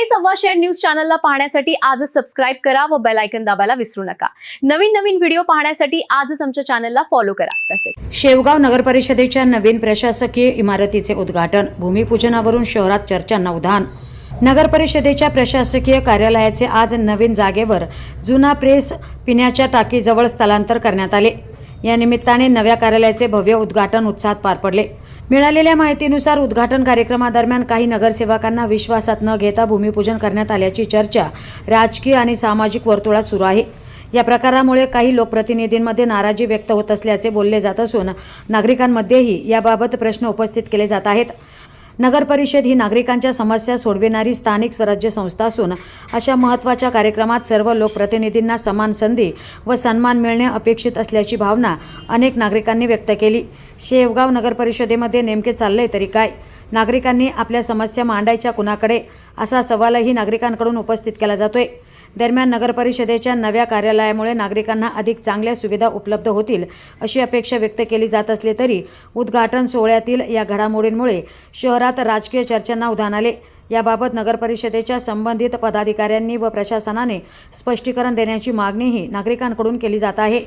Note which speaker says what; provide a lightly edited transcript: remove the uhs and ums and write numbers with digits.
Speaker 1: सव्वाशेर news चॅनलला पाहण्यासाठी आजच सबस्क्राइब करा व बेल आयकॉन दाबायला विसरू नका। नवीन व्हिडिओ पाहण्यासाठी आजच आमच्या चॅनलला फॉलो करा। तसेच
Speaker 2: शेवगाव नगरपरिषदेच्या नवीन प्रशासकीय इमारतीचे उद्घाटन, भूमिपूजनावरून शहरात चर्चांना उधाण। नगरपरिषदेच्या प्रशासकीय कार्यालयाचे आज नवीन जागेवर जुना प्रेस पिण्याच्या टाकीजवळ स्थलांतर करण्यात आले। या निमित्ताने नव्या कार्यालयाचे भव्य उद्घाटन उत्साहात पार पडले। मिळालेल्या माहितीनुसार उद्घाटन कार्यक्रमादरम्यान काही नगरसेवकांना विश्वासात न घेता भूमिपूजन करण्यात आल्याची चर्चा राजकीय आणि सामाजिक वर्तुळात सुरू आहे। या प्रकारामुळे काही लोकप्रतिनिधींमध्ये नाराजी व्यक्त होत असल्याचे बोलले जात असून नागरिकांमध्येही याबाबत प्रश्न उपस्थित केले जात आहेत। नगर परिषद ही नागरिकांच्या समस्या सोडविणारी स्थानिक स्वराज्य संस्था असून अशा महत्त्वाच्या कार्यक्रमात सर्व लोकप्रतिनिधींना समान संधी व सन्मान मिळणे अपेक्षित असल्याची भावना अनेक नागरिकांनी व्यक्त केली। शेवगाव नगर परिषदेमध्ये नेमके चालले तरी काय? नागरिकांनी आपल्या समस्या मांडायच्या कुणाकडे, असा सवालही नागरिकांकडून उपस्थित केला जातोय। दरम्यान नगर परिषदेच्या नव्या कार्यालयामुळे नागरिकांना अधिक चांगल्या सुविधा उपलब्ध होतील अशी अपेक्षा व्यक्त केली जात असली तरी उद्घाटन सोहळ्यातील या घडामोडींमुळे शहरात राजकीय चर्चांना उधाण आले। याबाबत नगर परिषदेच्या संबंधित पदाधिकाऱ्यांनी व प्रशासनाने स्पष्टीकरण देण्याची मागणीही नागरिकांकडून केली जात आहे।